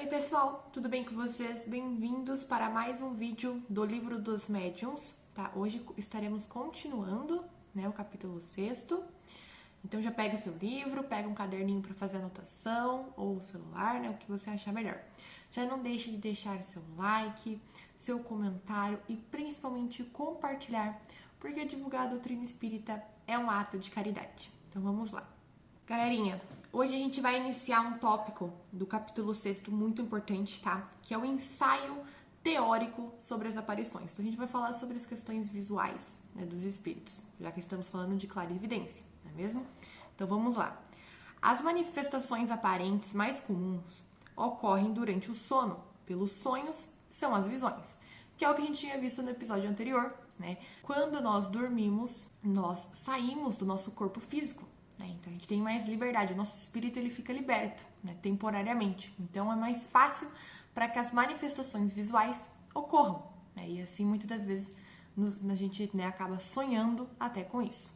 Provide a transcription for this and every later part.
Oi pessoal, tudo bem com vocês? Bem-vindos para mais um vídeo do Livro dos Médiuns, tá? Hoje estaremos continuando, o capítulo 6º. Então já pega seu livro, pega um caderninho para fazer anotação, ou o celular, o que você achar melhor. Já não deixe de deixar seu like, seu comentário e principalmente compartilhar, porque divulgar a doutrina espírita é um ato de caridade. Então vamos lá. Galerinha, hoje a gente vai iniciar um tópico do capítulo 6º muito importante, tá? Que é o ensaio teórico sobre as aparições. Então a gente vai falar sobre as questões visuais, dos espíritos, já que estamos falando de clarividência, não é mesmo? Então vamos lá. As manifestações aparentes mais comuns ocorrem durante o sono. Pelos sonhos, são as visões, que é o que a gente tinha visto no episódio anterior, né? Quando nós dormimos, nós saímos do nosso corpo físico. Então a gente tem mais liberdade, o nosso espírito ele fica liberto, temporariamente. Então é mais fácil para que as manifestações visuais ocorram. E assim muitas das vezes a gente acaba sonhando até com isso.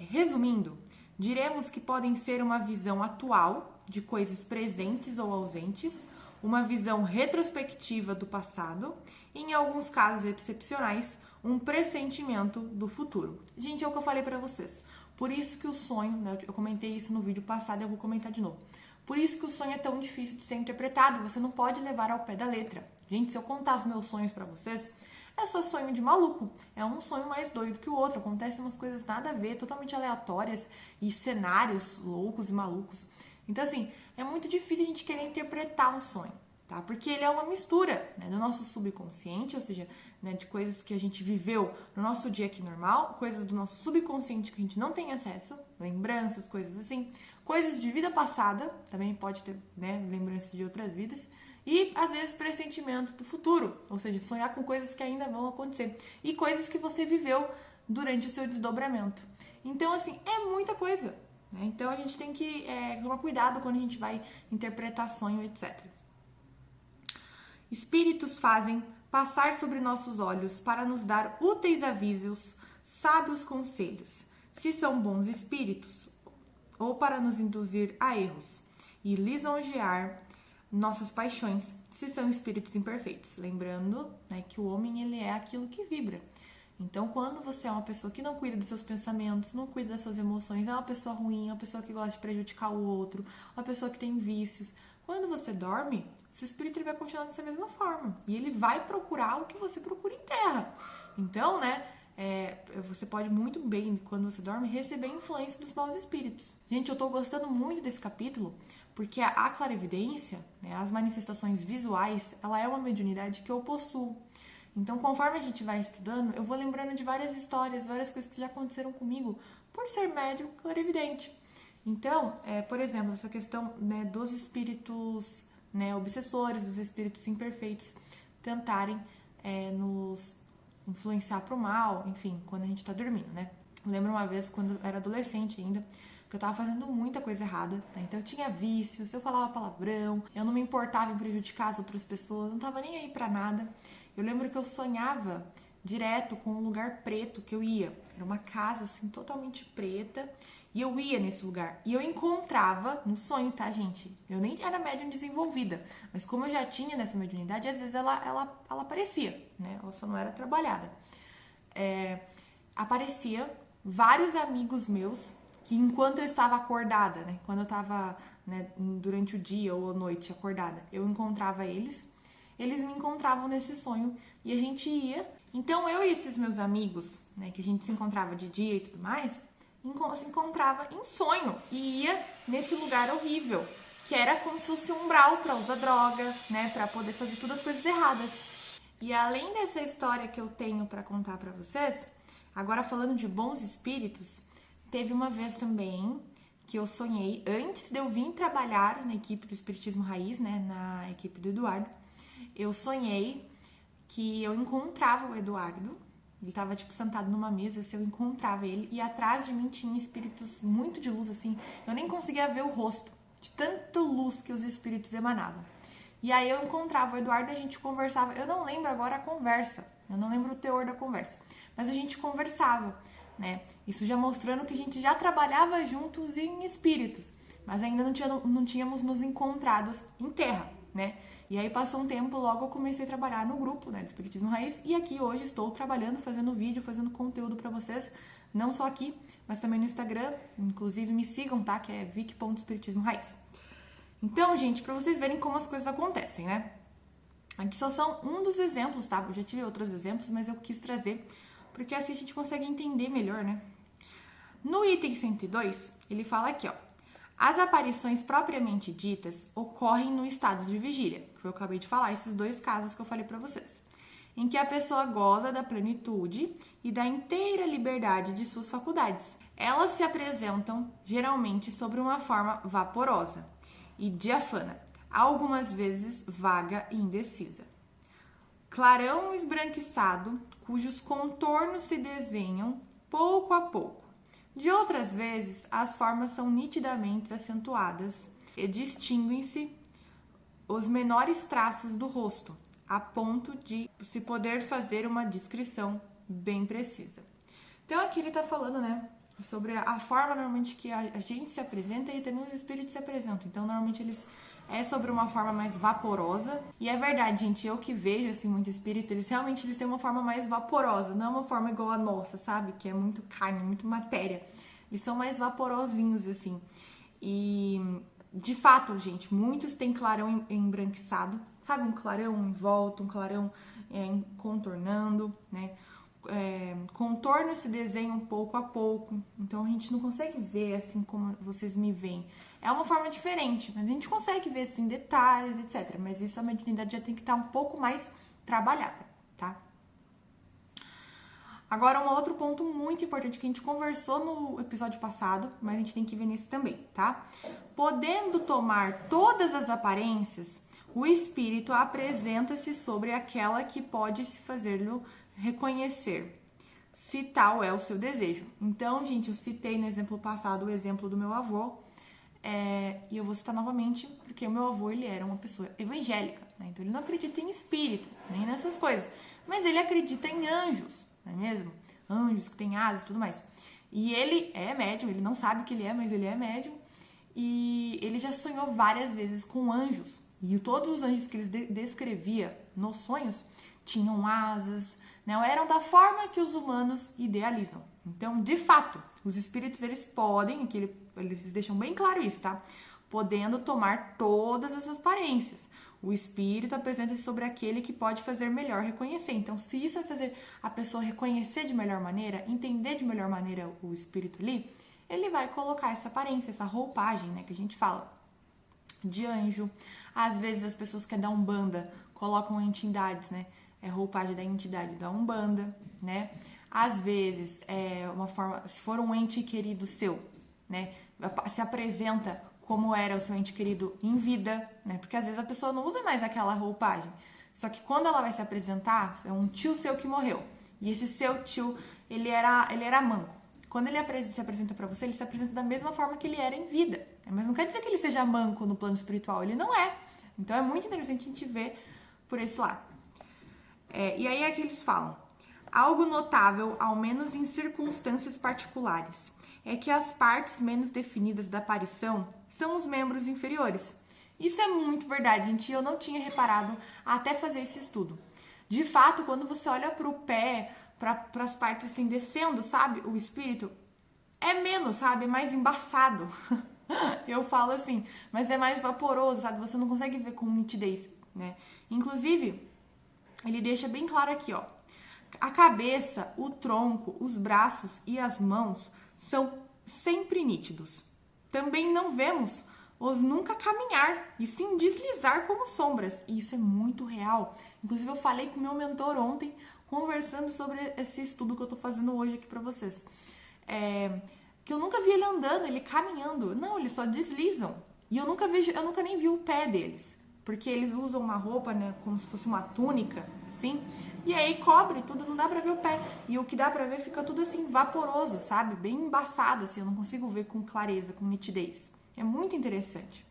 Resumindo, diremos que podem ser uma visão atual de coisas presentes ou ausentes, uma visão retrospectiva do passado e, em alguns casos excepcionais, um pressentimento do futuro. Gente, é o que eu falei para vocês. Por isso que o sonho, eu comentei isso no vídeo passado, eu vou comentar de novo. Por isso que o sonho é tão difícil de ser interpretado, você não pode levar ao pé da letra. Gente, se eu contar os meus sonhos pra vocês, é só sonho de maluco. É um sonho mais doido que o outro, acontecem umas coisas nada a ver, totalmente aleatórias e cenários loucos e malucos. Então, assim, é muito difícil a gente querer interpretar um sonho, tá? Porque ele é uma mistura, do nosso subconsciente, ou seja, de coisas que a gente viveu no nosso dia aqui normal, coisas do nosso subconsciente que a gente não tem acesso, lembranças, coisas assim, coisas de vida passada, também pode ter, lembranças de outras vidas, e às vezes pressentimento do futuro, ou seja, sonhar com coisas que ainda vão acontecer, e coisas que você viveu durante o seu desdobramento. Então, assim, é muita coisa, Então a gente tem que tomar cuidado quando a gente vai interpretar sonho, etc. Espíritos fazem passar sobre nossos olhos para nos dar úteis avisos, sábios conselhos, se são bons espíritos, ou para nos induzir a erros e lisonjear nossas paixões, se são espíritos imperfeitos. Lembrando, que o homem ele é aquilo que vibra. Então, quando você é uma pessoa que não cuida dos seus pensamentos, não cuida das suas emoções, é uma pessoa ruim, é uma pessoa que gosta de prejudicar o outro, uma pessoa que tem vícios, quando você dorme, seu espírito ele vai continuar dessa mesma forma. E ele vai procurar o que você procura em terra. Então, você pode muito bem, quando você dorme, receber a influência dos maus espíritos. Gente, eu tô gostando muito desse capítulo, porque a clarividência, as manifestações visuais, ela é uma mediunidade que eu possuo. Então, conforme a gente vai estudando, eu vou lembrando de várias histórias, várias coisas que já aconteceram comigo, por ser médium clarividente. Então, por exemplo, essa questão dos espíritos obsessores, dos espíritos imperfeitos, tentarem nos influenciar para o mal, enfim, quando a gente está dormindo, Eu lembro uma vez, quando eu era adolescente ainda, que eu estava fazendo muita coisa errada, Então eu tinha vícios, eu falava palavrão, eu não me importava em prejudicar as outras pessoas, não estava nem aí para nada. Eu lembro que eu sonhava direto com um lugar preto que eu ia. Era uma casa, assim, totalmente preta. E eu ia nesse lugar. E eu encontrava, no sonho, tá, gente? Eu nem era médium desenvolvida. Mas como eu já tinha nessa mediunidade, às vezes ela aparecia, Ela só não era trabalhada. Aparecia vários amigos meus que enquanto eu estava acordada, Quando eu estava, durante o dia ou a noite acordada, eu encontrava eles. Eles me encontravam nesse sonho e a gente ia. Então eu e esses meus amigos, que a gente se encontrava de dia e tudo mais, se encontrava em sonho e ia nesse lugar horrível, que era como se fosse um umbral para usar droga, para poder fazer todas as coisas erradas. E além dessa história que eu tenho para contar para vocês, agora falando de bons espíritos, teve uma vez também que eu sonhei, antes de eu vir trabalhar na equipe do Espiritismo Raiz, na equipe do Eduardo, eu sonhei que eu encontrava o Eduardo, ele estava sentado numa mesa, eu encontrava ele, e atrás de mim tinha espíritos muito de luz, assim, eu nem conseguia ver o rosto, de tanta luz que os espíritos emanavam. E aí eu encontrava o Eduardo e a gente conversava, eu não lembro agora a conversa, eu não lembro o teor da conversa, mas a gente conversava, Isso já mostrando que a gente já trabalhava juntos em espíritos. mas ainda não tínhamos nos encontrados em terra, né? E aí passou um tempo, logo eu comecei a trabalhar no grupo, né, do Espiritismo Raiz, e aqui hoje estou trabalhando, fazendo vídeo, fazendo conteúdo para vocês, não só aqui, mas também no Instagram, inclusive me sigam, tá, que é vic.espiritismo raiz. Então, gente, para vocês verem como as coisas acontecem, né? Aqui só são um dos exemplos, tá? Eu já tive outros exemplos, mas eu quis trazer, porque assim a gente consegue entender melhor, né? No item 102, ele fala aqui, ó. As aparições propriamente ditas ocorrem no estado de vigília, que eu acabei de falar, esses dois casos que eu falei para vocês, em que a pessoa goza da plenitude e da inteira liberdade de suas faculdades. Elas se apresentam geralmente sobre uma forma vaporosa e diafana, algumas vezes vaga e indecisa. Clarão esbranquiçado, cujos contornos se desenham pouco a pouco. De outras vezes, as formas são nitidamente acentuadas e distinguem-se os menores traços do rosto, a ponto de se poder fazer uma descrição bem precisa. Então aqui ele está falando, né, sobre a forma normalmente que a gente se apresenta e também os espíritos se apresentam. Então normalmente eles sobre uma forma mais vaporosa. E é verdade, gente, eu que vejo assim muito espírito, eles têm uma forma mais vaporosa, não é uma forma igual a nossa, sabe? Que é muito carne, muito matéria. Eles são mais vaporosinhos assim. E de fato, gente, muitos têm clarão embranquiçado, sabe? Um clarão em volta, um clarão contornando, né? Contornos se desenham pouco a pouco, então a gente não consegue ver assim como vocês me veem. É uma forma diferente, mas a gente consegue ver assim detalhes, etc. Mas isso a mediunidade já tem que estar um pouco mais trabalhada, tá? Agora, um outro ponto muito importante que a gente conversou no episódio passado, mas a gente tem que ver nesse também, tá? Podendo tomar todas as aparências, o espírito apresenta-se sobre aquela que pode se fazer-lhe reconhecer, se tal é o seu desejo. Então, gente, eu citei no exemplo passado o exemplo do meu avô, e eu vou citar novamente, porque o meu avô, ele era uma pessoa evangélica, né? Então ele não acredita em espírito, nem nessas coisas, mas ele acredita em anjos, não é mesmo? Anjos que têm asas e tudo mais. E ele é médium, ele não sabe que ele é, mas ele é médium, e ele já sonhou várias vezes com anjos, e todos os anjos que ele descrevia nos sonhos tinham asas, né? Eram da forma que os humanos idealizam. Então, de fato, os espíritos, eles podem, aqui eles deixam bem claro isso, tá? Podendo tomar todas as aparências. O espírito apresenta-se sobre aquele que pode fazer melhor reconhecer. Então, se isso vai fazer a pessoa reconhecer de melhor maneira, entender de melhor maneira o espírito ali, ele vai colocar essa aparência, essa roupagem, né, que a gente fala de anjo. Às vezes as pessoas que é da Umbanda colocam entidades, né? É roupagem da entidade da Umbanda, né? Às vezes, uma forma, se for um ente querido seu, né? Se apresenta como era o seu ente querido em vida, né? Porque às vezes a pessoa não usa mais aquela roupagem. Só que quando ela vai se apresentar, é um tio seu que morreu. E esse seu tio, ele era manco. Quando ele se apresenta pra você, ele se apresenta da mesma forma que ele era em vida. Mas não quer dizer que ele seja manco no plano espiritual, ele não é. Então é muito interessante a gente ver por esse lado. E aí é que eles falam: algo notável, ao menos em circunstâncias particulares, é que as partes menos definidas da aparição são os membros inferiores. Isso é muito verdade, gente. Eu não tinha reparado até fazer esse estudo. De fato, quando você olha para o pé, para as partes assim descendo, sabe? O espírito é menos, sabe? É mais embaçado. Eu falo assim, mas é mais vaporoso, sabe? Você não consegue ver com nitidez, né? Inclusive, ele deixa bem claro aqui, ó. A cabeça, o tronco, os braços e as mãos são sempre nítidos. Também não vemos os nunca caminhar e sim deslizar como sombras. E isso é muito real. Inclusive, eu falei com o meu mentor ontem, conversando sobre esse estudo que eu tô fazendo hoje aqui pra vocês. Que eu nunca vi ele andando, ele caminhando. Não, eles só deslizam. E eu nunca nem vi o pé deles. Porque eles usam uma roupa, né, como se fosse uma túnica, assim, e aí cobre tudo, não dá pra ver o pé. E o que dá pra ver fica tudo assim, vaporoso, sabe? Bem embaçado, assim, eu não consigo ver com clareza, com nitidez. É muito interessante.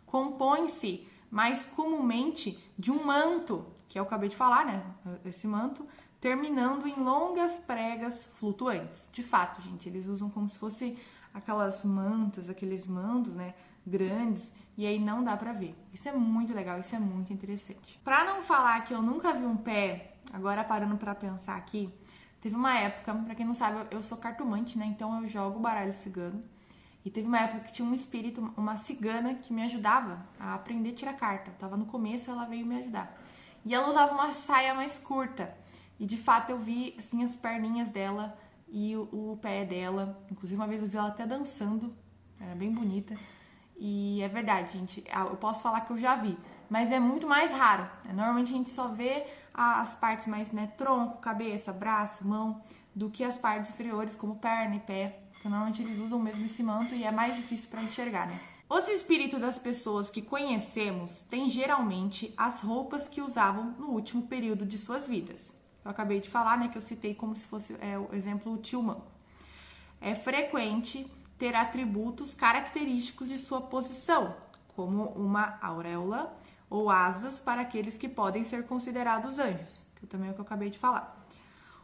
Compõe-se mais comumente de um manto, que eu acabei de falar, né? Esse manto, terminando em longas pregas flutuantes. De fato, gente, eles usam como se fosse aquelas mantas, aqueles mandos, né, grandes, e aí não dá pra ver. Isso é muito legal, isso é muito interessante. Pra não falar que eu nunca vi um pé, agora parando pra pensar aqui, teve uma época, pra quem não sabe, eu sou cartomante, né, então eu jogo baralho cigano, e teve uma época que tinha um espírito, uma cigana que me ajudava a aprender a tirar carta. Eu tava no começo, ela veio me ajudar. E ela usava uma saia mais curta, e de fato eu vi, assim, as perninhas dela e o pé dela. Inclusive uma vez eu vi ela até dançando, era bem bonita. E é verdade, gente, eu posso falar que eu já vi, mas é muito mais raro. Normalmente a gente só vê as partes mais, né, tronco, cabeça, braço, mão, do que as partes inferiores, como perna e pé, porque normalmente eles usam mesmo esse manto e é mais difícil para enxergar, né? Os espíritos das pessoas que conhecemos têm geralmente as roupas que usavam no último período de suas vidas. Eu acabei de falar, né, que eu citei como se fosse o exemplo o tio Manco. É frequente ter atributos característicos de sua posição, como uma auréola ou asas para aqueles que podem ser considerados anjos, que também é o que eu acabei de falar.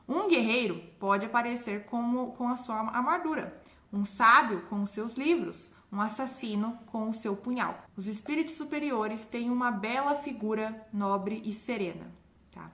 Um guerreiro pode aparecer com a sua armadura, um sábio com os seus livros, um assassino com o seu punhal. Os espíritos superiores têm uma bela figura nobre e serena. Tá?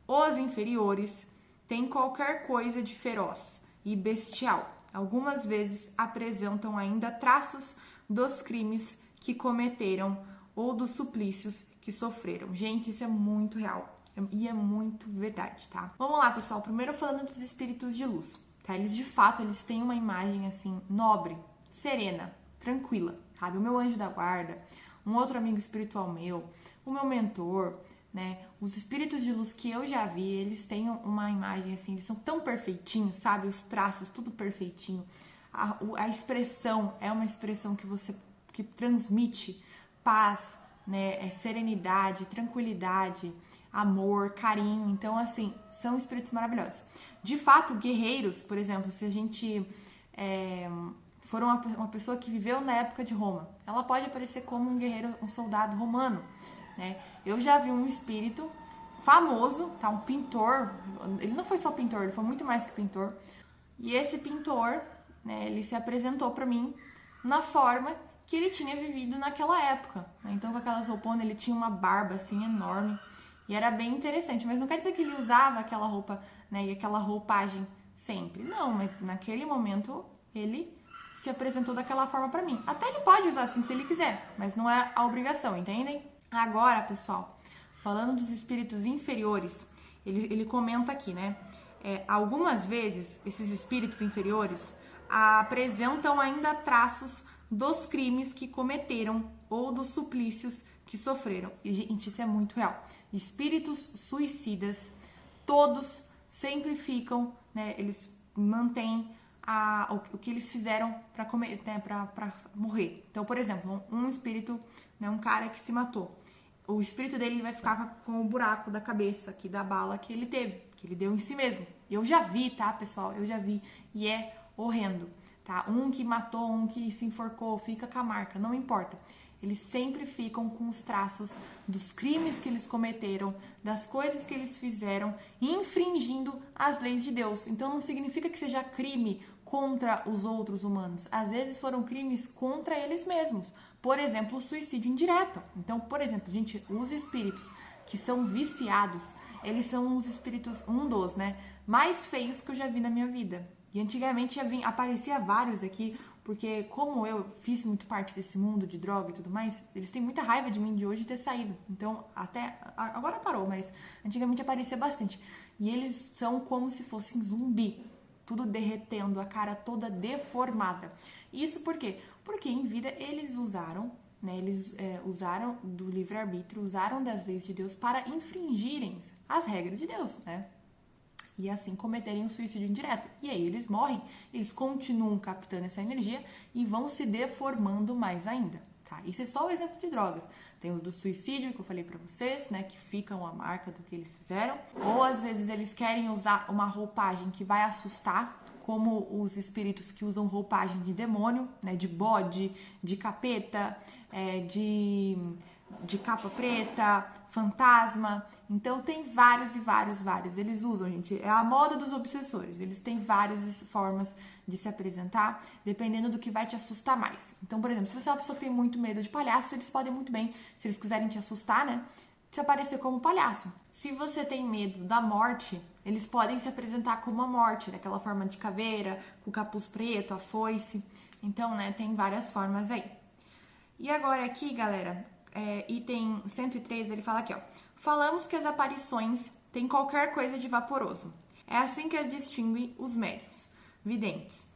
Os inferiores têm qualquer coisa de feroz e bestial. Algumas vezes apresentam ainda traços dos crimes que cometeram ou dos suplícios que sofreram. Gente, isso é muito real e é muito verdade, tá? Vamos lá, pessoal. Primeiro falando dos espíritos de luz, tá? Eles, de fato, eles têm uma imagem, assim, nobre, serena, tranquila, sabe? O meu anjo da guarda, um outro amigo espiritual meu, o meu mentor, né? Os espíritos de luz que eu já vi, eles têm uma imagem assim, eles são tão perfeitinhos, sabe? Os traços, tudo perfeitinho. A expressão é uma expressão que transmite paz, né? Serenidade, tranquilidade, amor, carinho. Então, assim, são espíritos maravilhosos. De fato, guerreiros, por exemplo, se a gente for uma pessoa que viveu na época de Roma, ela pode aparecer como um guerreiro, um soldado romano. Né? Eu já vi um espírito famoso, tá? Um pintor. Ele não foi só pintor, ele foi muito mais que pintor. E esse pintor, né, ele se apresentou para mim na forma que ele tinha vivido naquela época. Né? Então, com aquelas roupas, ele tinha uma barba assim enorme e era bem interessante. Mas não quer dizer que ele usava aquela roupa, né, e aquela roupagem sempre. Não, mas naquele momento ele se apresentou daquela forma para mim. Até ele pode usar assim se ele quiser, mas não é a obrigação, entendem? Agora, pessoal, falando dos espíritos inferiores, ele comenta aqui, né? Algumas vezes, esses espíritos inferiores apresentam ainda traços dos crimes que cometeram ou dos suplícios que sofreram. E, gente, isso é muito real. Espíritos suicidas, todos sempre ficam, né? Eles mantêm o que eles fizeram para morrer. Então, por exemplo, um espírito, né, um cara que se matou, o espírito dele vai ficar com o buraco da cabeça aqui da bala que ele teve, que ele deu em si mesmo. Eu já vi, tá, pessoal? Eu já vi. E é horrendo, tá? Um que matou, um que se enforcou, fica com a marca, não importa. Eles sempre ficam com os traços dos crimes que eles cometeram, das coisas que eles fizeram, infringindo as leis de Deus. Então não significa que seja crime contra os outros humanos. Às vezes foram crimes contra eles mesmos. Por exemplo, o suicídio indireto. Então, por exemplo, gente, os espíritos que são viciados, eles são os espíritos, né, mais feios que eu já vi na minha vida. E antigamente aparecia vários aqui, porque como eu fiz muito parte desse mundo de droga e tudo mais, eles têm muita raiva de mim de hoje ter saído. Então, até agora parou, mas antigamente aparecia bastante. E eles são como se fossem zumbi, tudo derretendo, a cara toda deformada. Isso por quê? Porque em vida eles usaram, né, usaram do livre-arbítrio, usaram das leis de Deus para infringirem as regras de Deus, né? E assim cometerem um suicídio indireto. E aí eles morrem, eles continuam captando essa energia e vão se deformando mais ainda, tá? Isso é só o exemplo de drogas. Tem o do suicídio, que eu falei pra vocês, né, que ficam a marca do que eles fizeram. Ou às vezes eles querem usar uma roupagem que vai assustar, como os espíritos que usam roupagem de demônio, né, de bode, de capeta, de capa preta, fantasma. Então tem vários e vários. Eles usam, gente, é a moda dos obsessores. Eles têm várias formas de se apresentar, dependendo do que vai te assustar mais. Então, por exemplo, se você é uma pessoa que tem muito medo de palhaço, eles podem muito bem, se eles quiserem te assustar, né, se aparecer como palhaço. Se você tem medo da morte, eles podem se apresentar como a morte, daquela forma de caveira, com o capuz preto, a foice. Então, né, tem várias formas aí. E agora aqui, galera, item 103, ele fala aqui, ó. Falamos que as aparições têm qualquer coisa de vaporoso. É assim que distingue os médiuns, videntes.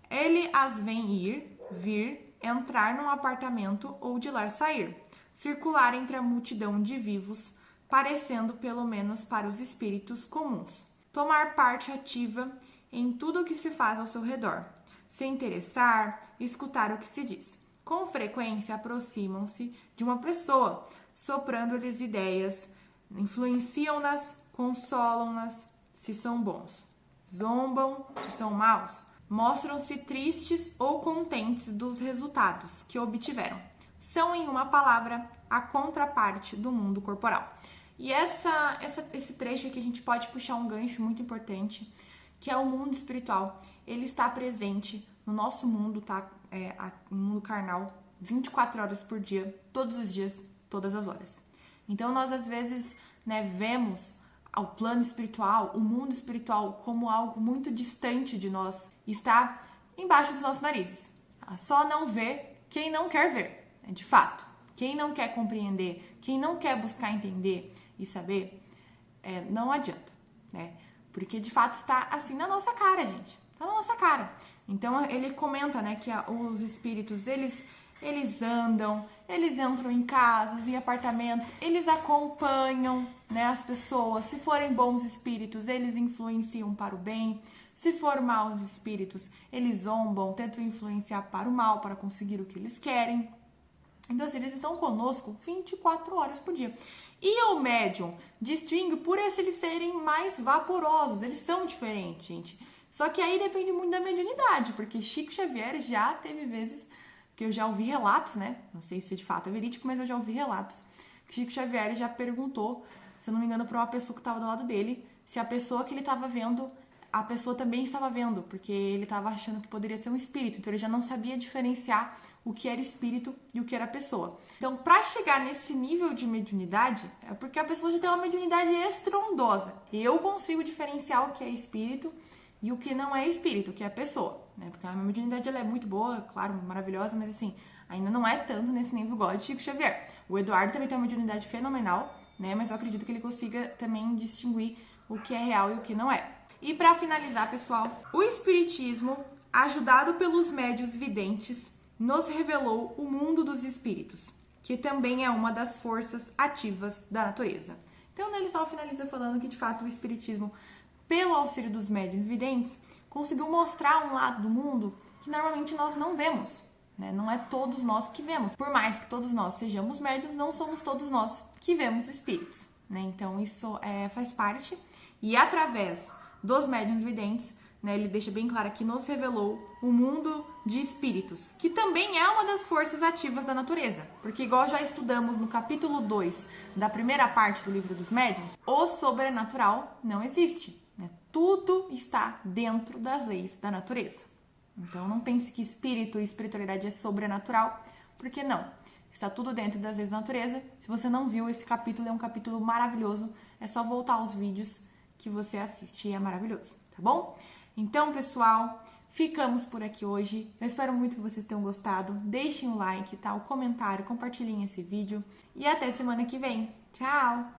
Ele as vem ir, vir, entrar num apartamento ou de lá sair, circular entre a multidão de vivos, parecendo pelo menos para os espíritos comuns, tomar parte ativa em tudo o que se faz ao seu redor, se interessar, escutar o que se diz. Com frequência aproximam-se de uma pessoa, soprando-lhes ideias, influenciam-nas, consolam-nas, se são bons, zombam, se são maus, mostram-se tristes ou contentes dos resultados que obtiveram. São, em uma palavra, a contraparte do mundo corporal. E esse trecho aqui a gente pode puxar um gancho muito importante, que é o mundo espiritual. Ele está presente no nosso mundo, tá? No mundo carnal, 24 horas por dia, todos os dias, todas as horas. Então, nós às vezes, né, vemos o plano espiritual, o mundo espiritual, como algo muito distante de nós, está embaixo dos nossos narizes. Só não vê quem não quer ver, né, de fato. Quem não quer compreender, quem não quer buscar entender e saber, não adianta, né? Porque de fato está assim na nossa cara, gente. Está na nossa cara. Então ele comenta, né, que os espíritos, eles andam, eles entram em casas, em apartamentos, eles acompanham, né, as pessoas. Se forem bons espíritos, eles influenciam para o bem. Se for maus espíritos, eles zombam, tentam influenciar para o mal, para conseguir o que eles querem. Então, assim, eles estão conosco 24 horas por dia. E o médium distingue por eles serem mais vaporosos. Eles são diferentes, gente. Só que aí depende muito da mediunidade, porque Chico Xavier já teve vezes que eu já ouvi relatos, né? Não sei se de fato é verídico, mas eu já ouvi relatos. Que Chico Xavier já perguntou, se eu não me engano, para uma pessoa que estava do lado dele, se a pessoa que ele estava vendo, a pessoa também estava vendo, porque ele estava achando que poderia ser um espírito. Então ele já não sabia diferenciar o que era espírito e o que era pessoa. Então, para chegar nesse nível de mediunidade, é porque a pessoa já tem uma mediunidade estrondosa. Eu consigo diferenciar o que é espírito e o que não é espírito, o que é pessoa, né? Porque a minha mediunidade ela é muito boa, claro, maravilhosa, mas assim, ainda não é tanto nesse nível igual de Chico Xavier. O Eduardo também tem uma mediunidade fenomenal, né? Mas eu acredito que ele consiga também distinguir o que é real e o que não é. E para finalizar, pessoal, o espiritismo, ajudado pelos médiuns videntes, nos revelou o mundo dos espíritos, que também é uma das forças ativas da natureza. Então, ele só finaliza falando que, de fato, o espiritismo, pelo auxílio dos médiuns videntes, conseguiu mostrar um lado do mundo que normalmente nós não vemos, né? Não é todos nós que vemos. Por mais que todos nós sejamos médiuns, não somos todos nós que vemos espíritos, né? Então, isso faz parte. E através dos médiuns videntes, né, ele deixa bem claro que nos revelou o mundo de espíritos, que também é uma das forças ativas da natureza. Porque igual já estudamos no capítulo 2 da primeira parte do livro dos médiuns, o sobrenatural não existe, né? Tudo está dentro das leis da natureza. Então não pense que espírito e espiritualidade é sobrenatural, porque não. Está tudo dentro das leis da natureza. Se você não viu, esse capítulo é um capítulo maravilhoso. É só voltar aos vídeos que você assiste e é maravilhoso, tá bom? Então, pessoal, ficamos por aqui hoje. Eu espero muito que vocês tenham gostado. Deixem um like, tá? Um comentário, compartilhem esse vídeo. E até semana que vem. Tchau!